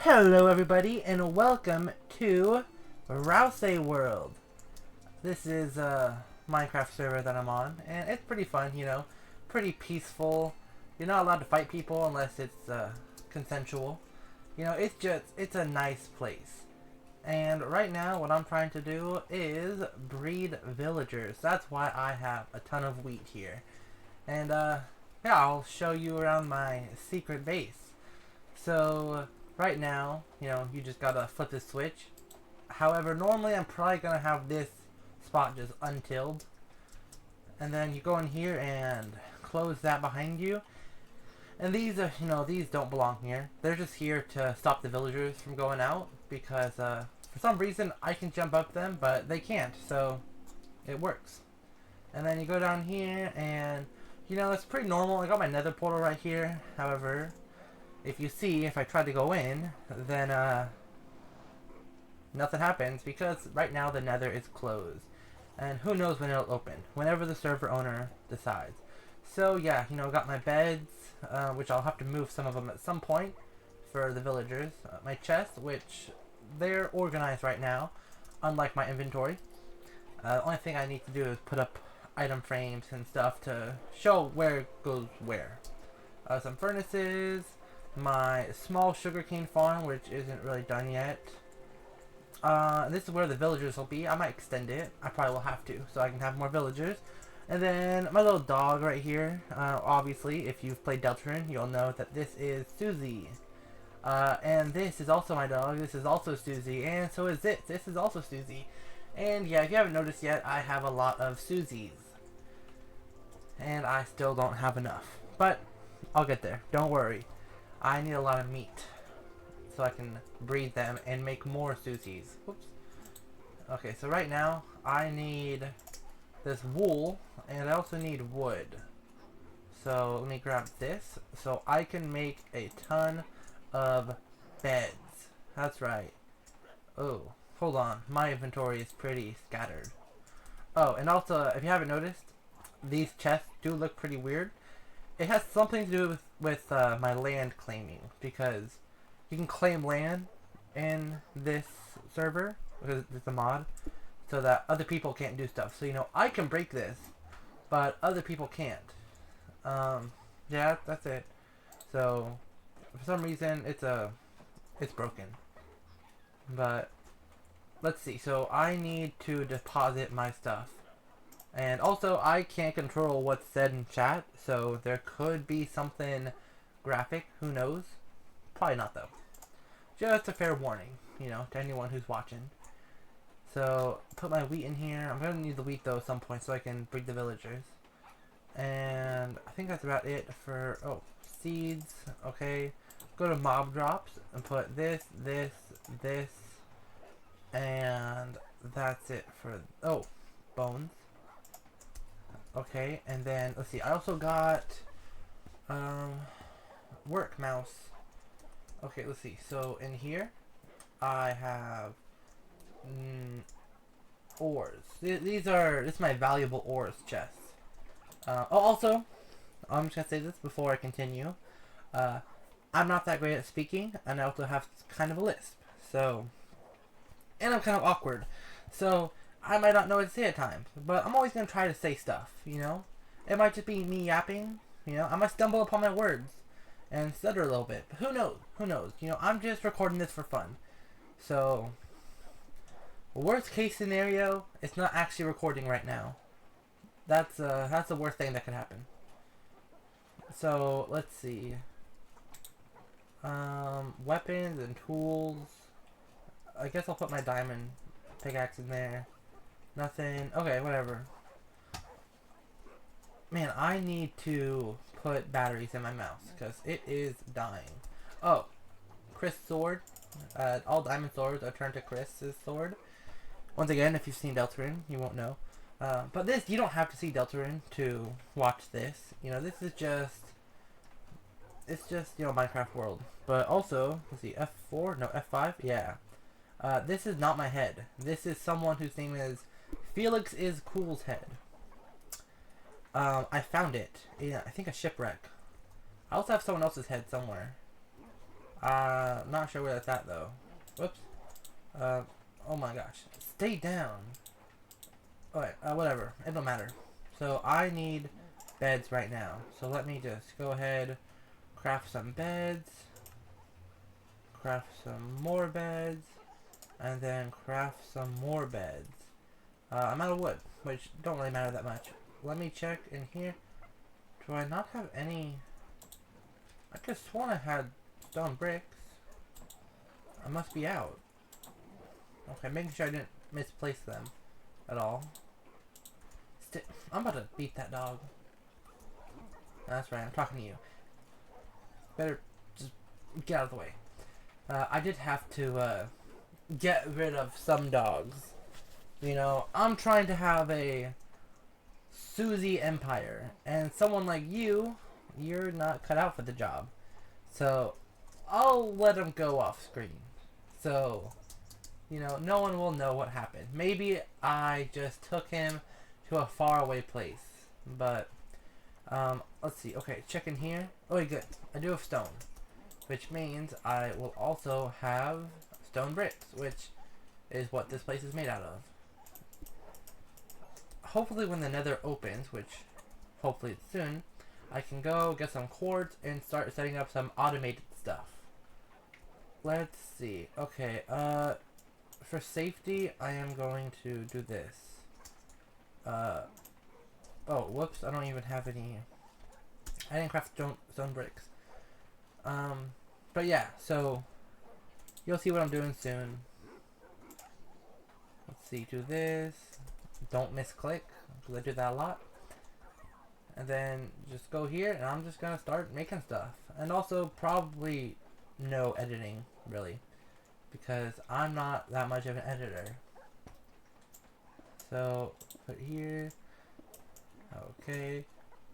Hello everybody and welcome to Ralsie World. This is a Minecraft server that I'm on and it's pretty fun, pretty peaceful. You're not allowed to fight people unless it's consensual. It's a nice place. And right now what I'm trying to do is breed villagers. That's why I have a ton of wheat here. And yeah, I'll show you around my secret base. So right now, you just gotta flip the switch. However, normally I'm probably gonna have this spot just untilled. And then you go in here and close that behind you. And these are, these don't belong here. They're just here to stop the villagers from going out because for some reason I can jump up them, but they can't. So it works. And then you go down here and, it's pretty normal. I got my nether portal right here. However, if I try to go in, then nothing happens because right now the nether is closed. And who knows when it'll open, whenever the server owner decides. So yeah, I got my beds, which I'll have to move some of them at some point for the villagers. My chests, which they're organized right now, unlike my inventory. The only thing I need to do is put up item frames and stuff to show where it goes where. Some furnaces, my small sugarcane farm, which isn't really done yet. This is where the villagers will be. I might extend it. I probably will have to, so I can have more villagers. And then my little dog right here. Obviously, if you've played Deltarune, you'll know that this is Susie. And this is also my dog. This is also Susie. And so is this. This is also Susie. And yeah, if you haven't noticed yet, I have a lot of Susies. And I still don't have enough. But I'll get there. Don't worry. I need a lot of meat so I can breed them and make more Susies. Oops. Okay, so right now I need this wool and I also need wood. So let me grab this so I can make a ton of beds. That's right. Oh, hold on. My inventory is pretty scattered. Oh, and also, if you haven't noticed, these chests do look pretty weird. It has something to do with my land claiming, because you can claim land in this server, because it's a mod, so that other people can't do stuff. So, I can break this, but other people can't. Yeah, that's it. So, for some reason, it's broken. But, let's see. So, I need to deposit my stuff. And also, I can't control what's said in chat, so there could be something graphic. Who knows? Probably not, though. Just a fair warning, to anyone who's watching. So, put my wheat in here. I'm going to need the wheat, though, at some point so I can breed the villagers. And I think that's about it for... Oh, seeds. Okay. Go to mob drops and put this, this, this. And that's it for... Oh, bones. Okay, and then, let's see, I also got, work mouse. Okay, let's see, so in here, I have, ores. This is my valuable ores chest. Also, I'm just gonna say this before I continue, I'm not that great at speaking, and I also have kind of a lisp, so, and I'm kind of awkward, so, I might not know what to say at times, but I'm always going to try to say stuff, It might just be me yapping, I might stumble upon my words and stutter a little bit, but who knows, I'm just recording this for fun. So, worst case scenario, it's not actually recording right now. That's the worst thing that could happen. So, let's see. Weapons and tools. I guess I'll put my diamond pickaxe in there. Nothing. Okay, whatever. Man, I need to put batteries in my mouse because it is dying. Oh, Chris' sword. All diamond swords are turned to Chris's sword. Once again, if you've seen Deltarune, you won't know. But this, you don't have to see Deltarune to watch this. This is just... It's just, Minecraft world. But also, let's see, F4? No, F5? Yeah. This is not my head. This is someone whose name is Felix is Cool's head. I found it in, I think, a shipwreck. I also have someone else's head somewhere. Not sure where that's at though. Whoops. Oh my gosh. Stay down. Alright, whatever. It don't matter. So I need beds right now. So let me just go ahead, craft some beds, craft some more beds, and then craft some more beds. I'm out of wood, which don't really matter that much. Let me check in here. Do I not have any? I could have sworn I had stone bricks. I must be out. Okay, making sure I didn't misplace them at all. I'm about to beat that dog. That's right, I'm talking to you. Better just get out of the way. I did have to get rid of some dogs. You know, I'm trying to have a Susie empire, and someone like you're not cut out for the job. So I'll let him go off screen. So, you know, no one will know what happened. Maybe I just took him to a faraway place. But, let's see. Okay, check in here. Oh, wait, good. I do have stone. Which means I will also have stone bricks, which is what this place is made out of. Hopefully when the nether opens, which hopefully it's soon, I can go get some quartz and start setting up some automated stuff. Let's see. Okay, for safety, I am going to do this. Oh, whoops, I don't even have any. I didn't craft stone bricks. But yeah, so you'll see what I'm doing soon. Let's see, do this. Don't misclick, because I do that a lot. And then just go here, and I'm just gonna start making stuff. And also probably no editing, really, because I'm not that much of an editor. So put here. Okay.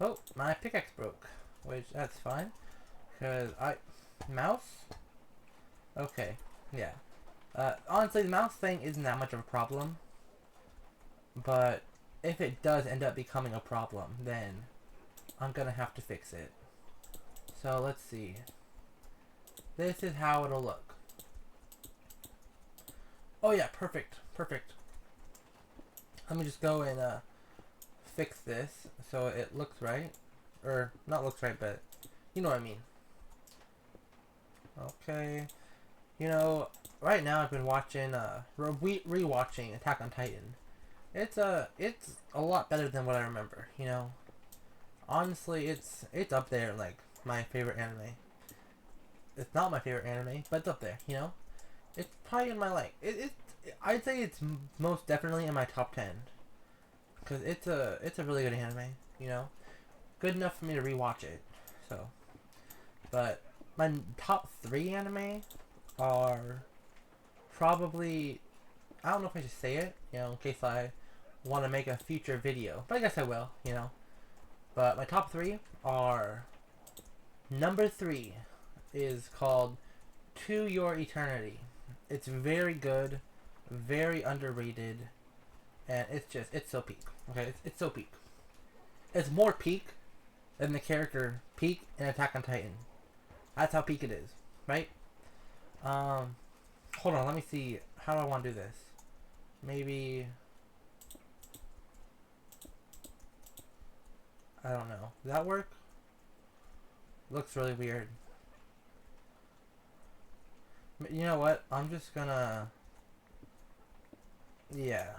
Oh, my pickaxe broke, which that's fine, because mouse. Okay, yeah. Honestly, the mouse thing isn't that much of a problem, but if it does end up becoming a problem, then I'm gonna have to fix it. So let's see. This is how it'll look. Oh yeah, perfect, perfect. Let me just go and fix this so it looks right, or not looks right, but you know what I mean. Okay, you know, right now I've been watching rewatching Attack on Titan. It's a lot better than what I remember, you know. Honestly, it's up there, like my favorite anime. It's not my favorite anime, but it's up there, you know. It's probably in my I'd say it's most definitely in my top 10, because it's a really good anime, you know, good enough for me to rewatch it. So, but my top 3 anime are probably, I don't know if I should say it, you know, in case I want to make a future video, but I guess I will, you know. But my top 3 are, number 3 is called To Your Eternity. It's very good, very underrated, and it's so peak. Okay, it's so peak. It's more peak than the character Peak in Attack on Titan. That's how peak it is, right? Hold on, let me see. How do I want to do this? Maybe, I don't know. Does that work? Looks really weird. You know what? I'm just gonna... Yeah.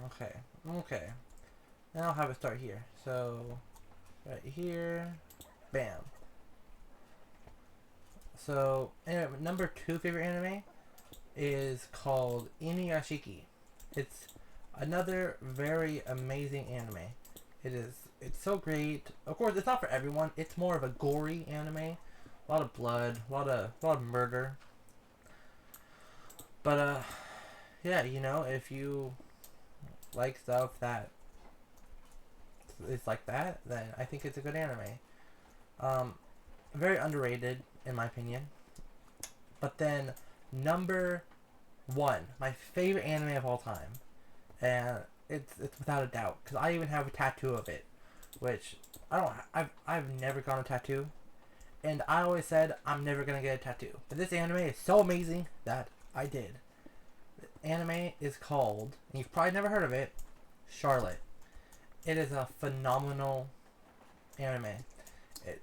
Okay. And I'll have it start here. So, right here. Bam. So, anyway, number 2 favorite anime is called Inuyashiki. It's another very amazing anime. It's so great. Of course, it's not for everyone. It's more of a gory anime. A lot of blood, a lot of murder. But yeah, you know, if you like stuff that is like that, then I think it's a good anime. Very underrated in my opinion. But then number 1, my favorite anime of all time, and it's without a doubt, because I even have a tattoo of it, which I've never gotten a tattoo, And I always said I'm never gonna get a tattoo. But this anime is so amazing that I did. The anime is called, and you've probably never heard of it, Charlotte. It is a phenomenal anime.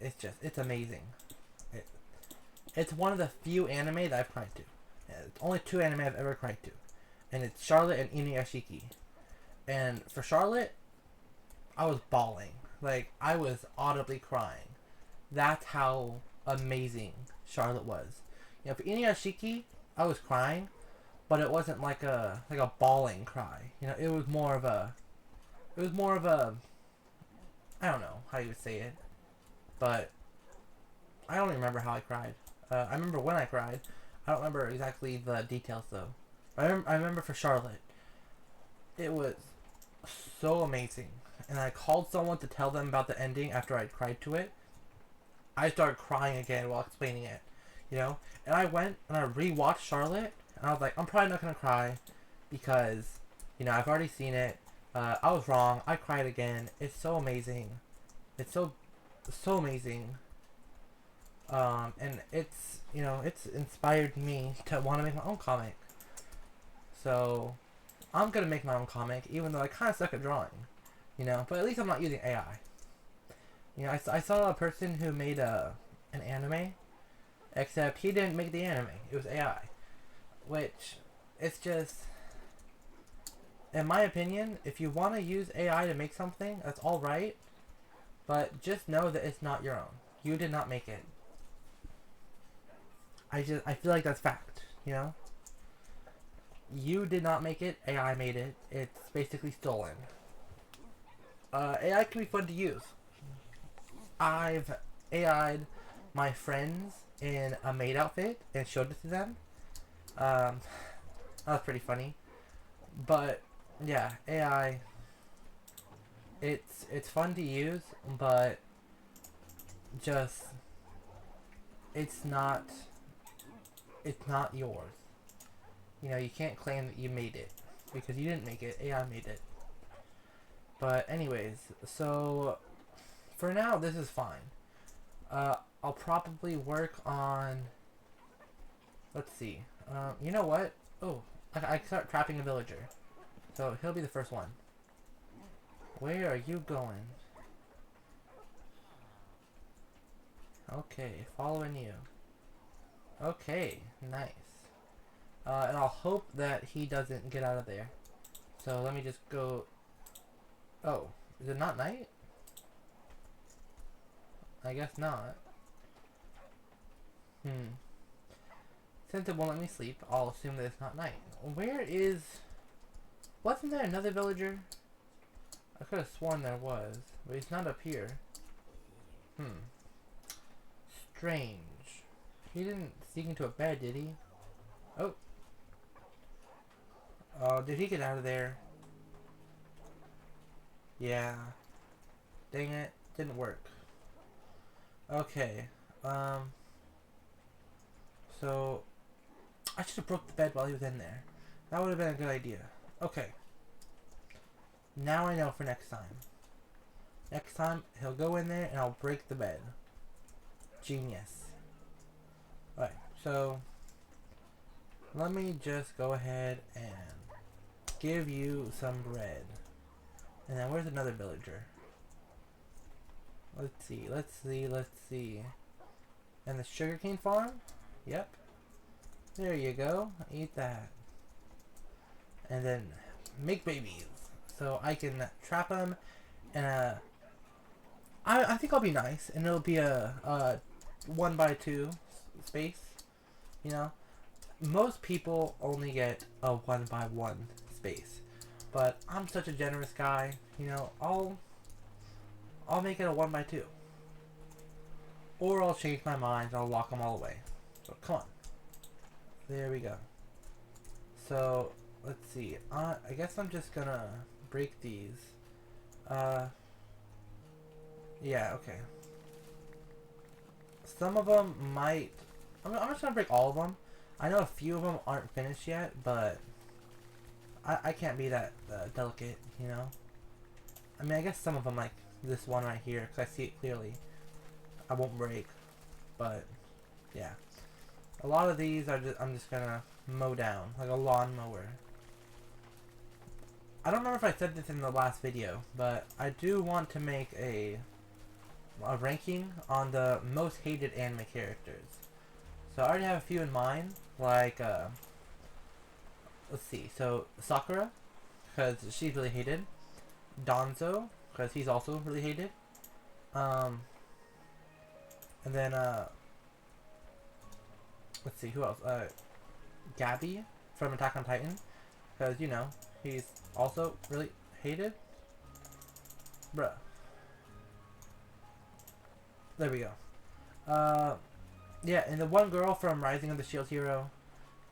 It's amazing. It, it's one of the few anime that I've cried to. It's only two anime I've ever cried to. And it's Charlotte and Inuyashiki. And for Charlotte, I was bawling. Like, I was audibly crying. That's how amazing Charlotte was. You know, for Inuyashiki, I was crying, but it wasn't like a bawling cry. You know, it was more of a I don't know how you would say it, but I don't remember how I cried. I remember when I cried. I don't remember exactly the details though. I remember for Charlotte, it was so amazing. And I called someone to tell them about the ending after I cried to it. I started crying again while explaining it, you know. And I went and I rewatched Charlotte, and I was like, I'm probably not gonna cry because, you know, I've already seen it. I was wrong. I cried again. It's so amazing. It's so amazing. And it's, you know, it's inspired me to want to make my own comic. So I'm gonna make my own comic, even though I kind of suck at drawing, you know. But at least I'm not using AI. You know, I saw a person who made an anime, except he didn't make the anime. It was AI, which it's just, in my opinion, if you want to use AI to make something, that's all right. But just know that it's not your own. You did not make it. I feel like that's fact. You know. You did not make it. AI made it. It's basically stolen. AI can be fun to use. I've AI'd my friends in a maid outfit and showed it to them. That was pretty funny. But yeah, AI. It's fun to use, but just it's not yours. You know, you can't claim that you made it because you didn't make it. AI made it. But anyways, so for now this is fine. I'll probably work on. Let's see. You know what? Oh, I start trapping a villager, so he'll be the first one. Where are you going? Okay, following you. Okay, nice. And I'll hope that he doesn't get out of there. So let me just go. Oh, is it not night? I guess not. Since it won't let me sleep, I'll assume that it's not night. Where is... Wasn't there another villager? I could have sworn there was, but he's not up here. Strange. He didn't sneak into a bed, did he? Oh. Oh, did he get out of there? Yeah. Dang it. Didn't work. Okay. So I should have broke the bed while he was in there. That would have been a good idea. Okay. Now I know for next time. Next time, he'll go in there and I'll break the bed. Genius. Alright, so let me just go ahead and give you some bread. And then where's another villager? Let's see. And the sugarcane farm? Yep. There you go. Eat that. And then make babies. So I can trap them. And I think I'll be nice. And it'll be a 1x2 space. You know? Most people only get a 1x1 space. But I'm such a generous guy. You know, I'll make it a 1x2. Or I'll change my mind and I'll lock them all away. So come on. There we go. So let's see. I guess I'm just gonna break these. Yeah, okay. Some of them might... I'm just gonna break all of them. I know a few of them aren't finished yet, but I can't be that delicate, you know? I mean, I guess some of them, like this one right here, because I see it clearly, I won't break. But yeah, a lot of these are I'm just gonna mow down like a lawnmower. I don't remember if I said this in the last video, but I do want to make a ranking on the most hated anime characters. So I already have a few in mind, like let's see. So Sakura, because she's really hated. Danzo, because he's also really hated. And then let's see, who else? Gabby from Attack on Titan, because you know he's also really hated. Bruh. There we go. Yeah, and the one girl from Rising of the Shield Hero.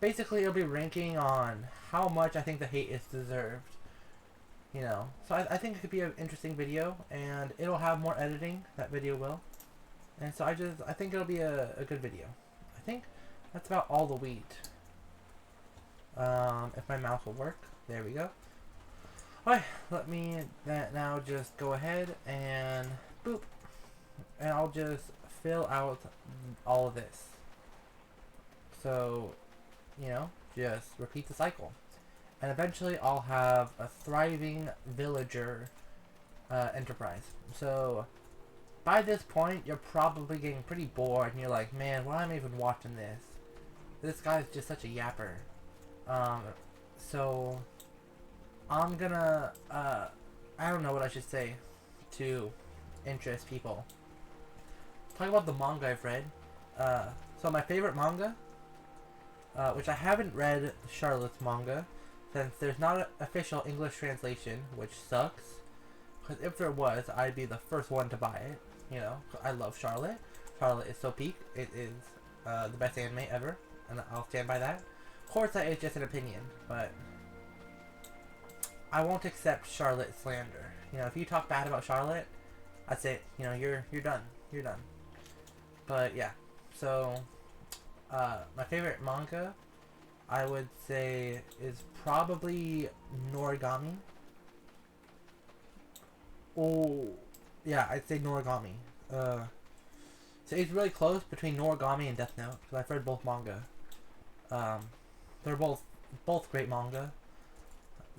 Basically, it'll be ranking on how much I think the hate is deserved. You know, so I think it could be an interesting video, and it'll have more editing. That video will, and so I think it'll be a good video. I think that's about all the wheat. If my mouse will work, there we go. Alright, let me now just go ahead and boop, and I'll just fill out all of this. So, you know, just repeat the cycle. And eventually I'll have a thriving villager enterprise. So by this point you're probably getting pretty bored and you're like, man, why am I even watching this? This guy's just such a yapper. So I'm gonna I don't know what I should say to interest people. Talk about the manga I've read. So my favorite manga, which I haven't read Charlotte's manga, since there's not an official English translation, which sucks. Because if there was, I'd be the first one to buy it. You know, I love Charlotte. Charlotte is so peak. It is the best anime ever, and I'll stand by that. Of course, that is just an opinion, but I won't accept Charlotte slander. You know, if you talk bad about Charlotte, I'd say, you know, you're done. You're done. But yeah, so my favorite manga, I would say, is probably Noragami. Oh, yeah, I'd say Noragami. So it's really close between Noragami and Death Note, because I've read both manga. They're both great manga,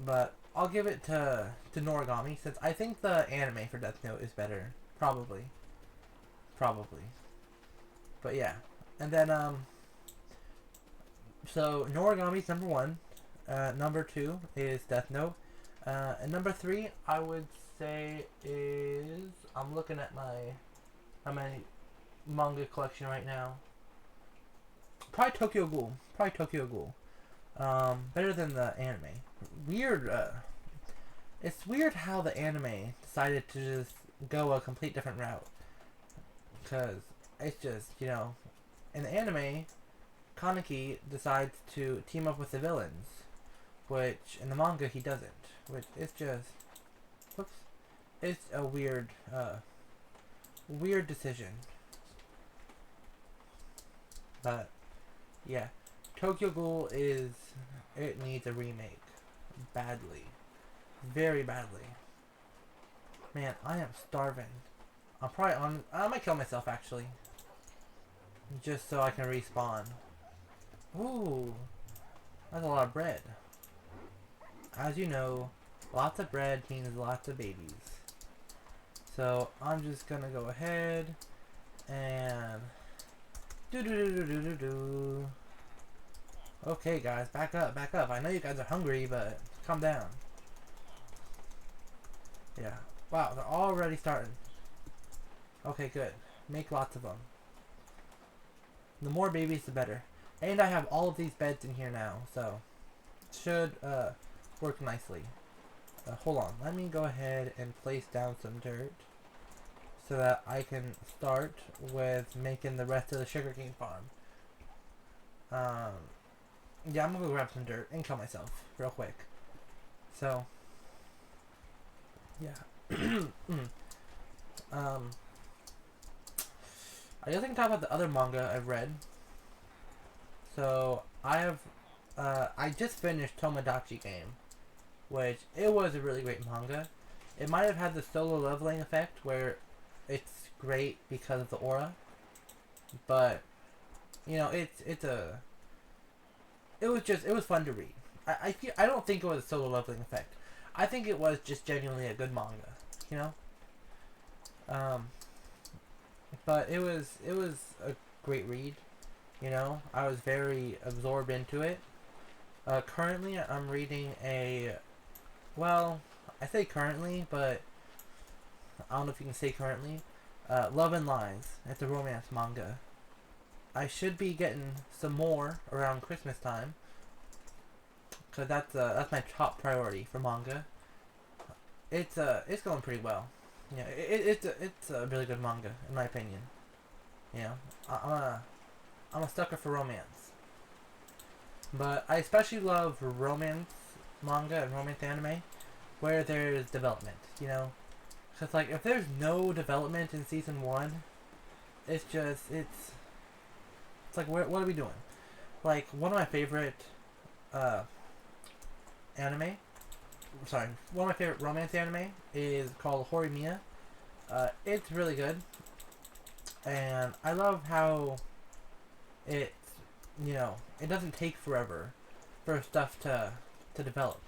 but I'll give it to Noragami, since I think the anime for Death Note is better. Probably. But yeah, and then so Noragami's number 1. Number 2 is Death Note. And number 3, I would say, is, I'm looking at my manga collection right now. Probably Tokyo Ghoul. Better than the anime. Weird. It's weird how the anime decided to just go a complete different route. Because it's just, you know, in the anime, Kaneki decides to team up with the villains, which in the manga he doesn't. Which is just, whoops, it's a weird decision. But yeah, Tokyo Ghoul it needs a remake badly, very badly. Man, I am starving. I might kill myself actually, just so I can respawn. Ooh, that's a lot of bread. As you know, lots of bread means lots of babies. So I'm just gonna go ahead and do. Okay, guys, back up. I know you guys are hungry, but calm down. Yeah. Wow, they're already starting. Okay, good. Make lots of them. The more babies, the better. And I have all of these beds in here now, so it should work nicely. Hold on. Let me go ahead and place down some dirt so that I can start with making the rest of the sugarcane farm. Yeah, I'm gonna go grab some dirt and kill myself real quick. So, yeah. I guess I can talk about the other manga I've read. So I just finished Tomodachi Game, which it was a really great manga. It might have had the solo leveling effect where it's great because of the aura, but you know, it was fun to read. I don't think it was a solo leveling effect. I think it was just genuinely a good manga, you know. Um, but it was a great read, you know. I was very absorbed into it. Currently, I'm reading well, I say currently, but I don't know if you can say currently. Love and Lies. It's a romance manga. I should be getting some more around Christmas time, cause that's my top priority for manga. It's going pretty well. Yeah, it's a really good manga in my opinion. You know, I'm a sucker for romance, but I especially love romance manga and romance anime where there's development. You know, cause like if there's no development in season one, it's like what are we doing? Like one of my favorite uh, anime sorry, one of my favorite romance anime is called Horimiya. It's really good, and I love how it, you know, it doesn't take forever for stuff to develop,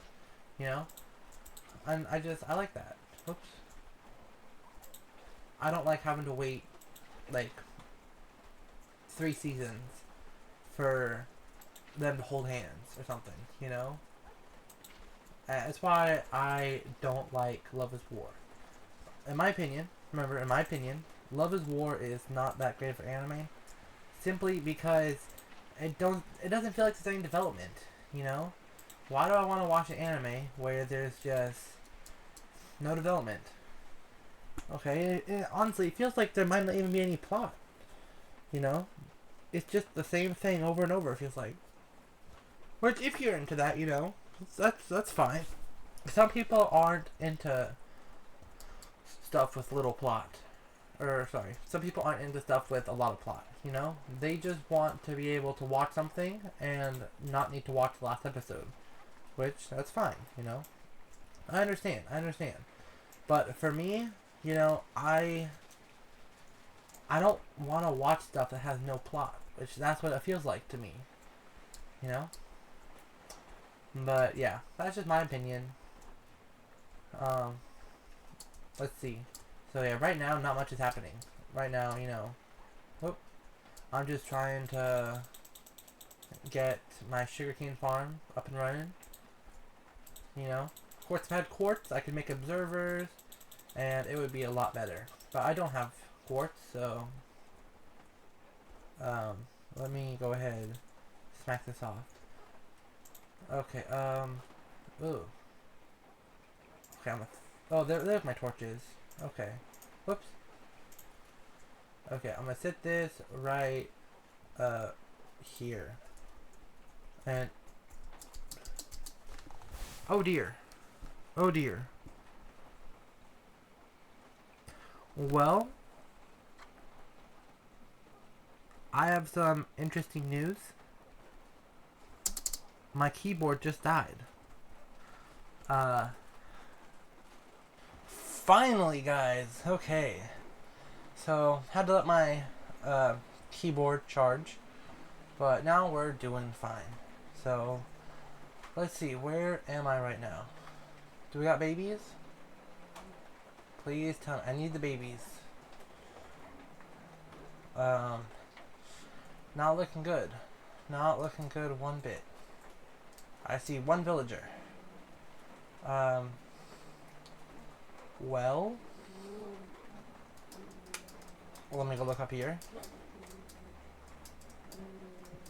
you know, and I like that. Oops, I don't like having to wait like 3 seasons for them to hold hands or something, you know. That's why I don't like Love is War. In my opinion, remember, in my opinion, Love is War is not that great for anime. Simply because it doesn't feel like there's any development, you know? Why do I want to watch an anime where there's just no development? Okay, honestly, it feels like there might not even be any plot, you know? It's just the same thing over and over, it feels like. Which, if you're into that, you know, that's fine. Some people aren't into stuff with little plot. Or, sorry, some people aren't into stuff with a lot of plot, you know? They just want to be able to watch something and not need to watch the last episode. Which, that's fine, you know? I understand. But for me, you know, I don't want to watch stuff that has no plot. Which, that's what it feels like to me. You know? But, yeah, that's just my opinion. Let's see. So yeah, right now not much is happening. Right now, you know, whoop, I'm just trying to get my sugarcane farm up and running. You know, of course, if I had quartz, I could make observers, and it would be a lot better. But I don't have quartz, so let me go ahead and smack this off. Okay, ooh. Okay, oh, there's my torches. Okay. Whoops. Okay, I'm gonna set this right, here. And, oh dear. Oh dear. Well, I have some interesting news. My keyboard just died. Finally, guys. Okay. So, had to let my keyboard charge. But now we're doing fine. So, let's see. Where am I right now? Do we got babies? Please tell me. I need the babies. Not looking good. Not looking good one bit. I see one villager. Well, let me go look up here.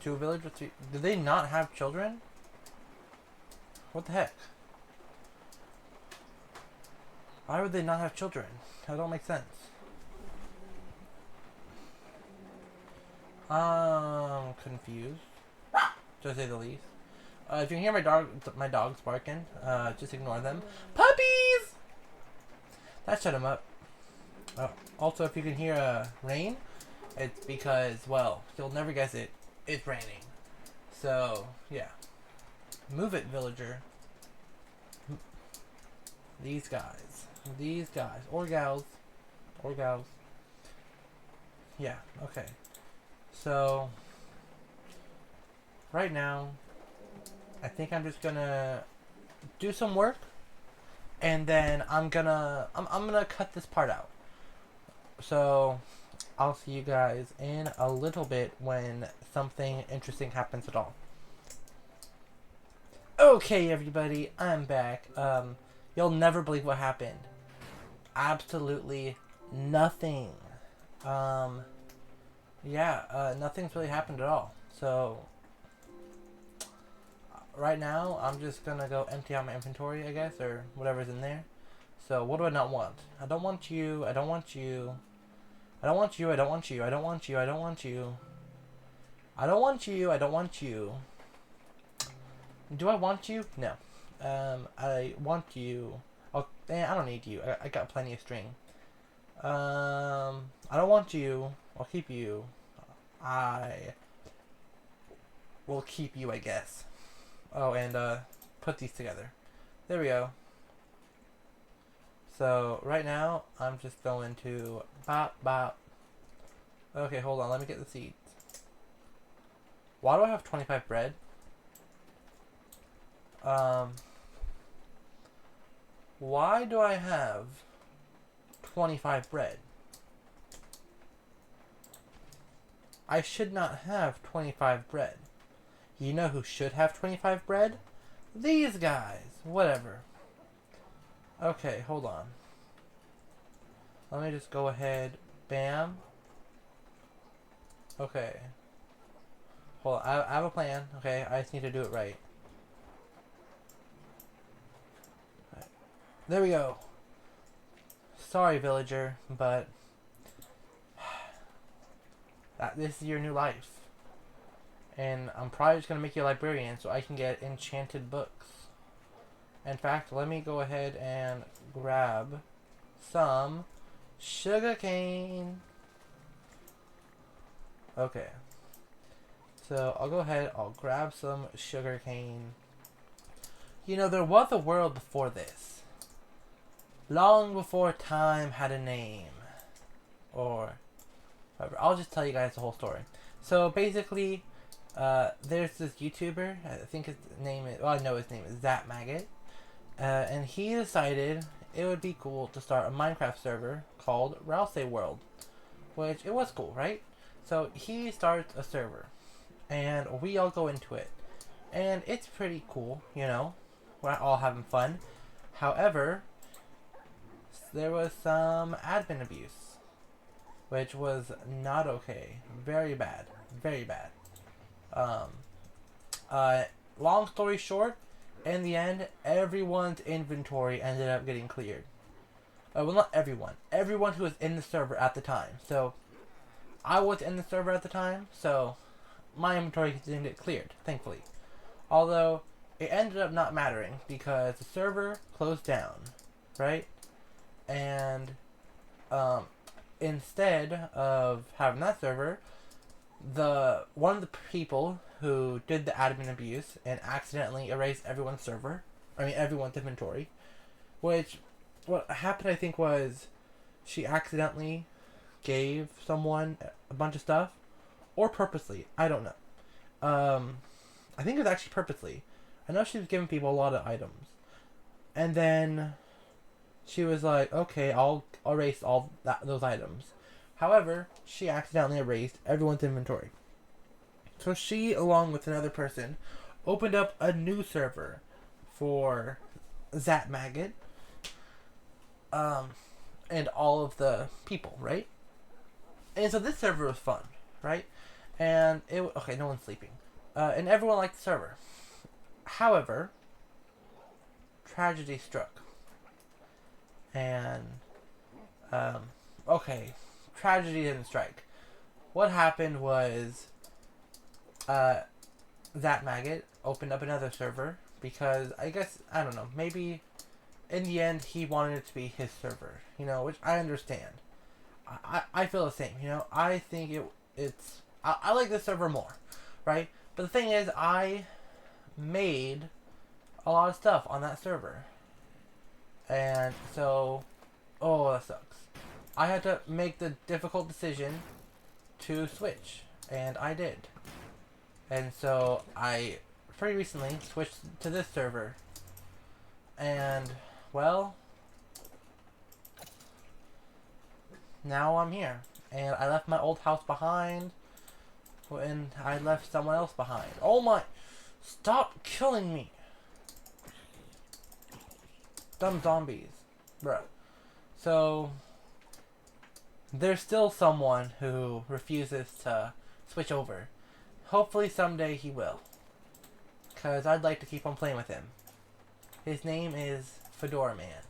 2 villagers, 3. Do they not have children? What the heck? Why would they not have children? That don't make sense. Confused, to say the least. If you can hear my dogs barking, just ignore them. Puppies! That shut him up. Also, if you can hear rain, it's because, well, you'll never guess it. It's raining. So, yeah. Move it, villager. These guys. Or gals. Yeah, okay. So right now, I think I'm just gonna do some work, and then I'm gonna cut this part out. So I'll see you guys in a little bit when something interesting happens at all. Okay, everybody, I'm back. You'll never believe what happened. Absolutely nothing. Um, yeah, nothing's really happened at all. So right now, I'm just gonna go empty out my inventory, I guess, or whatever's in there. So what do I not want? I don't want you. I don't want you. I don't want you. I don't want you. I don't want you. I don't want you. I don't want you. I don't want you. Do I want you? No. I want you. Oh, I don't need you. I got plenty of string. I don't want you. I'll keep you. I will keep you, I guess. Oh, and put these together. There we go. So right now I'm just going to bop bop. Okay, hold on. Let me get the seeds. Why do I have 25 bread? Why do I have 25 bread? I should not have 25 bread. You know who should have 25 bread? These guys. Whatever. Okay, hold on. Let me just go ahead. Bam. Okay. Hold on. I have a plan. Okay, I just need to do it right. There we go. Sorry, villager, but this is your new life. And I'm probably just going to make you a librarian so I can get enchanted books. In fact, let me go ahead and grab some sugarcane. Okay. So I'll go ahead, I'll grab some sugarcane. You know, there was a world before this. Long before time had a name. Or whatever. I'll just tell you guys the whole story. So basically, there's this YouTuber, I think his name is, well, I know his name is Zap Maggot. And he decided it would be cool to start a Minecraft server called Ralsie World. Which, it was cool, right? So he starts a server. And we all go into it. And it's pretty cool, you know. We're all having fun. However, there was some admin abuse. Which was not okay. Very bad. Very bad. Long story short, in the end, everyone's inventory ended up getting cleared. Well, not everyone. Everyone who was in the server at the time. So, I was in the server at the time, so my inventory didn't get cleared, thankfully. Although, it ended up not mattering because the server closed down, right? And, instead of having that server, one of the people who did the admin abuse and accidentally erased everyone's everyone's inventory, which what happened I think was she accidentally gave someone a bunch of stuff, or purposely, I don't know. I think it was actually purposely. I know she was giving people a lot of items, and then she was like, okay, I'll erase those items. However, she accidentally erased everyone's inventory. So she, along with another person, opened up a new server for Zap Maggot, and all of the people, right? And so this server was fun, right? And okay, no one's sleeping, and everyone liked the server. However, tragedy struck, and okay, tragedy didn't strike. What happened was, Zap Maggot opened up another server because I guess, I don't know, maybe in the end he wanted it to be his server, you know, which I understand. I feel the same, you know. I think I like this server more, right? But the thing is, I made a lot of stuff on that server, and so, oh, that sucks. I had to make the difficult decision to switch, and I did. And so I pretty recently switched to this server. And, well, now I'm here. And I left my old house behind, and I left someone else behind. Oh my! Stop killing me! Dumb zombies. Bruh. So, there's still someone who refuses to switch over. Hopefully someday he will. Because I'd like to keep on playing with him. His name is Fedora Man.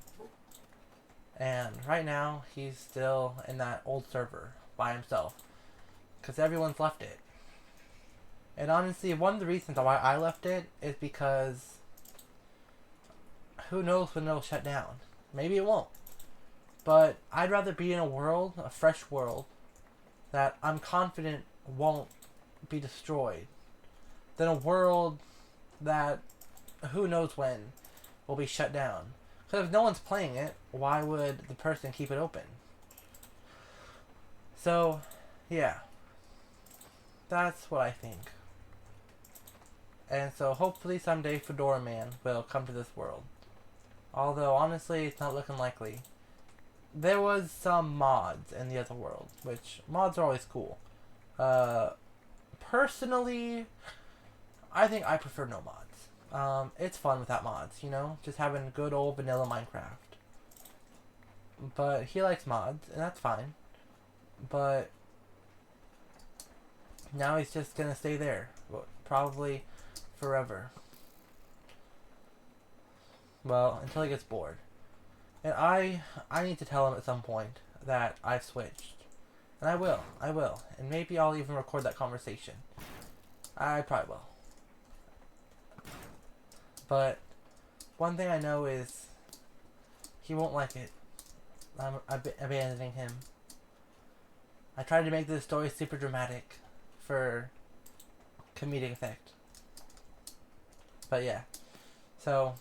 And right now, he's still in that old server by himself. Because everyone's left it. And honestly, one of the reasons why I left it is because who knows when it'll shut down. Maybe it won't. But I'd rather be in a world, a fresh world, that I'm confident won't be destroyed, than a world that who knows when will be shut down. Because if no one's playing it, why would the person keep it open? So, yeah. That's what I think. And so hopefully someday Fedora Man will come to this world. Although honestly it's not looking likely. There was some mods in the other world, which mods are always cool. Personally, I think I prefer no mods. It's fun without mods, you know? Just having good old vanilla Minecraft. But he likes mods, and that's fine. But now he's just gonna stay there. Probably forever. Well, until he gets bored. And I need to tell him at some point that I've switched. And I will. And maybe I'll even record that conversation. I probably will. But one thing I know is he won't like it. I'm abandoning him. I tried to make this story super dramatic for comedic effect. But yeah. So,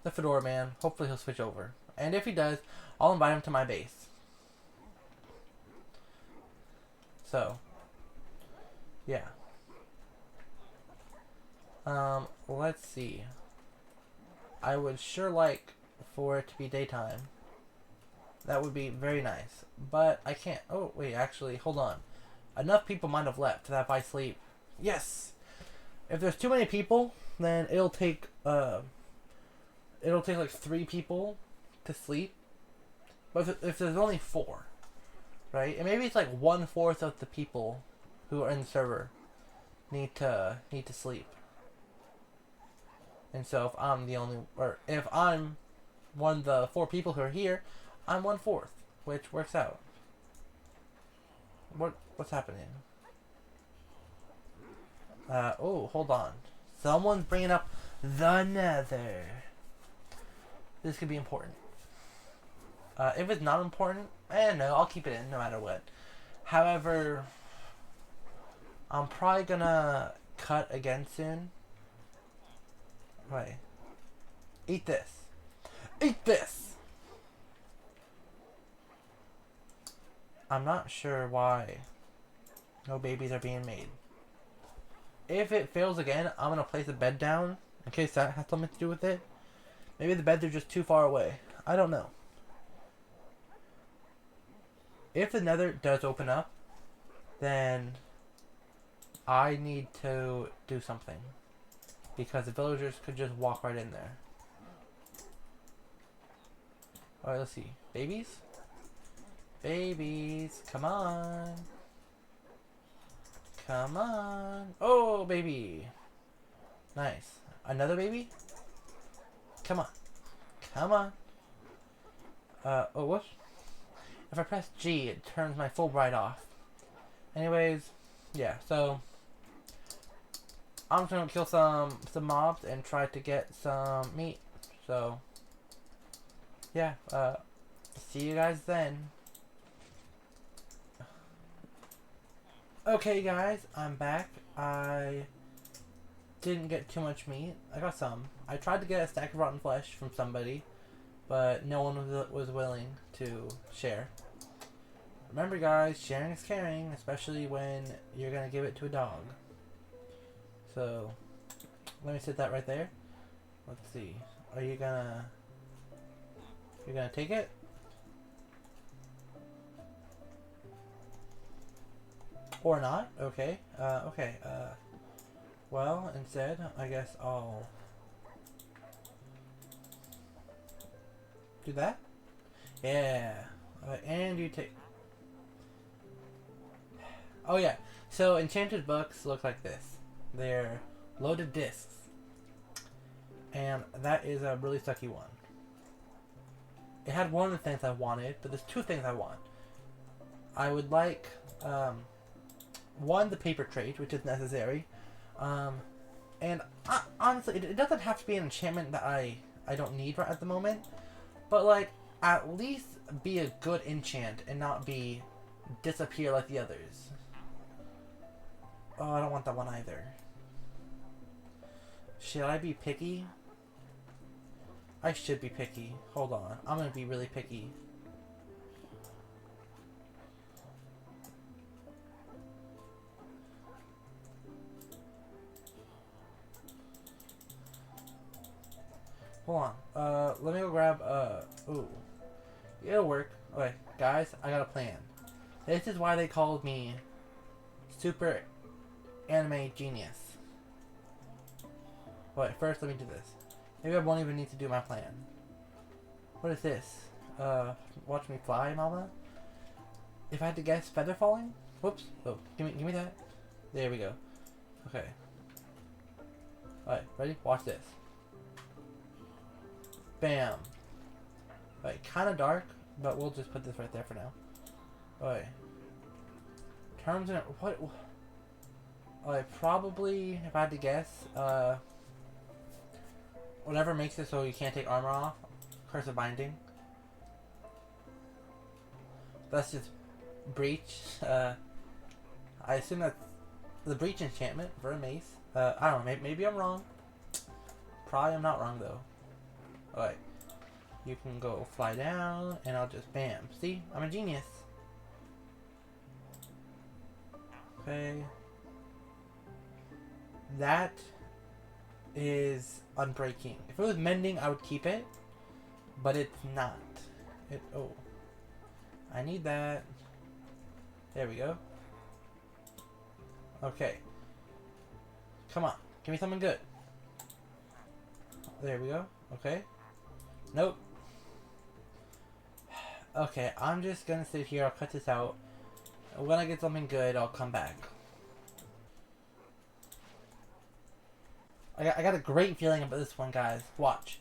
the Fedora Man, hopefully he'll switch over. And if he does, I'll invite him to my base. So, yeah. Let's see. I would sure like for it to be daytime. That would be very nice. But I can't. Oh, wait, actually, hold on. Enough people might have left that if I sleep. Yes! If there's too many people, then it'll take like 3 people to sleep. But if there's only 4, right? And maybe it's like 1/4 of the people who are in the server need to sleep. And so if I'm one of the 4 people who are here, I'm 1/4, which works out. What's happening? Oh, hold on. Someone's bringing up the Nether. This could be important. If it's not important, no, I'll keep it in no matter what. However, I'm probably gonna cut again soon. Wait. Eat this. Eat this! I'm not sure why no babies are being made. If it fails again, I'm gonna place a bed down in case that has something to do with it. Maybe the beds are just too far away. I don't know. If the Nether does open up, then I need to do something. Because the villagers could just walk right in there. Alright, let's see. Babies? Babies, come on. Come on. Oh, baby. Nice. Another baby? Come on. Come on. Oh, what? If I press G, it turns my Fulbright off. Anyways, yeah, so I'm just gonna kill some mobs and try to get some meat. So, yeah, see you guys then. Okay, guys, I'm back. I didn't get too much meat. I got some. I tried to get a stack of rotten flesh from somebody, but no one was willing to share. Remember, guys, sharing is caring, especially when you're gonna give it to a dog. So, let me set that right there. Let's see. Are you gonna... You're gonna take it? Or not? Okay. Okay. Well, instead, I guess I'll... do that? Yeah. And you take... Oh yeah. So, enchanted books look like this. They're loaded discs. And that is a really sucky one. It had one of the things I wanted, but there's two things I want. I would like, one, the paper trade, which is necessary. And honestly, it doesn't have to be an enchantment that I don't need right at the moment. But, like, at least be a good enchant and not be disappear like the others. Oh, I don't want that one either. Should I be picky? I should be picky. Hold on. I'm gonna be really picky. Hold on. Let me go grab, ooh. It'll work. Okay, guys, I got a plan. This is why they called me Super Anime Genius. Wait, first let me do this. Maybe I won't even need to do my plan. What is this? Watch me fly, mama? If I had to guess, feather falling? Whoops. Oh, give me that. There we go. Okay. Alright, ready? Watch this. Bam. Alright, kind of dark, but we'll just put this right there for now. Alright. Terms and... What? Alright, probably, if I had to guess, whatever makes it so you can't take armor off. Curse of Binding. That's just Breach. I assume that's the Breach enchantment for a mace. I don't know, maybe I'm wrong. Probably I'm not wrong though. Alright. You can go fly down and I'll just bam. See? I'm a genius. Okay. That is unbreaking. If it was mending, I would keep it. But it's not. Oh. I need that. There we go. Okay. Come on. Give me something good. There we go. Okay. Nope. Okay, I'm just gonna sit here. I'll cut this out. When I get something good, I'll come back. I got a great feeling about this one, guys. Watch.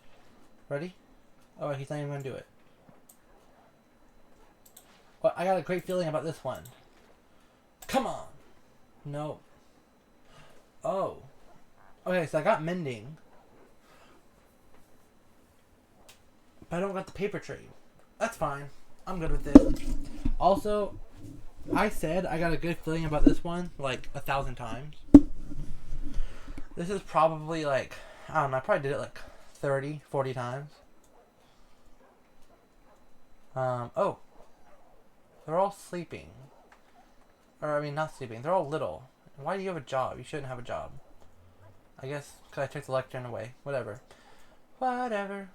Ready? Oh, he's not even gonna do it. But I got a great feeling about this one. Come on! No. Oh. Okay, so I got mending. But I don't got the paper trade. That's fine. I'm good with it. Also, I said I got a good feeling about this one like 1,000 times. This is probably like, I don't know, I probably did it like 30, 40 times. Oh. They're all sleeping. Or, I mean, not sleeping. They're all little. Why do you have a job? You shouldn't have a job. I guess because I took the lectern away. Whatever. Whatever.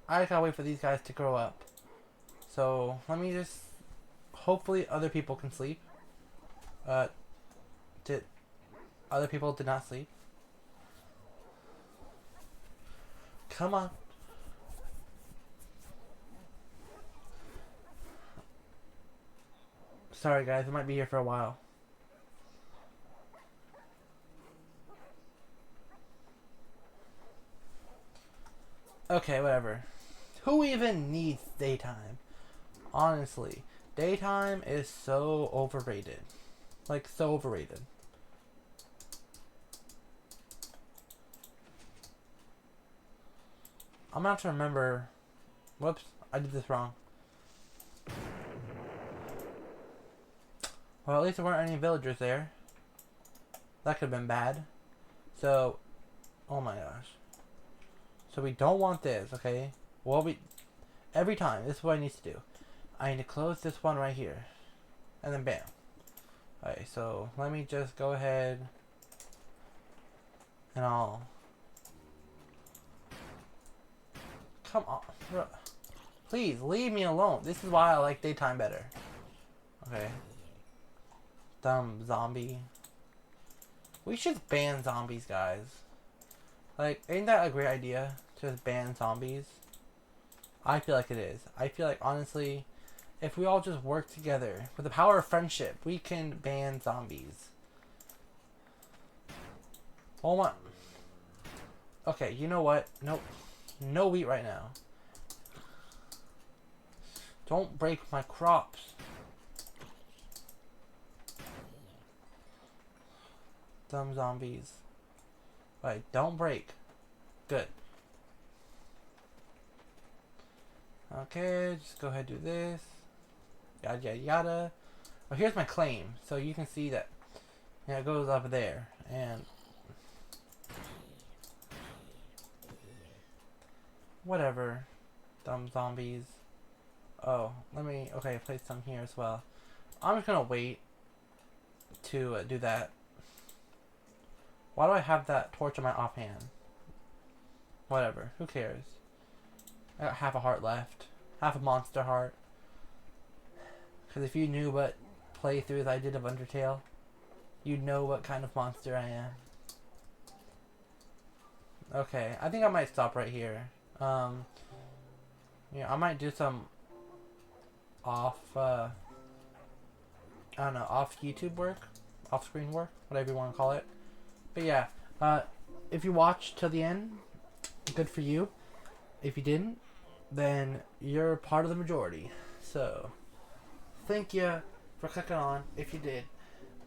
I gotta wait for these guys to grow up. So, let me just... Hopefully other people can sleep. Other people did not sleep. Come on. Sorry guys, I might be here for a while. Okay, whatever. Who even needs daytime? Honestly, daytime is so overrated. Like, so overrated. I'm gonna have to remember... Whoops, I did this wrong. Well, at least there weren't any villagers there. That could have been bad. So, oh my gosh. So we don't want this, okay? Well, every time, this is what I need to do. I need to close this one right here. and then bam. Alright, so let me just go ahead and I'll... Come on. Please, leave me alone. This is why I like daytime better. Okay. Dumb zombie. We should ban zombies, guys. Like, ain't that a great idea? To just ban zombies? I feel like it is. I feel like, honestly, if we all just work together with the power of friendship, we can ban zombies. Oh my. Okay, you know what? Nope. No wheat right now. Don't break my crops. Dumb zombies. Right, don't break. Good. Okay, just go ahead and do this. Yada yada yada. Oh, here's my claim. So you can see that, yeah, it goes up there. And whatever. Dumb zombies. Oh, let me, okay, place some here as well. I'm just gonna wait to do that. Why do I have that torch in my offhand? Whatever, who cares? I got half a heart left. Half a monster heart. Because if you knew what playthroughs I did of Undertale, you'd know what kind of monster I am. Okay, I think I might stop right here. Yeah, I might do some off, I don't know, off YouTube work? Off screen work? Whatever you want to call it. But yeah, if you watched till the end, good for you. If you didn't, then you're part of the majority. So, thank you for clicking on if you did.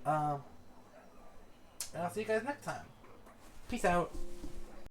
And I'll see you guys next time. Peace out.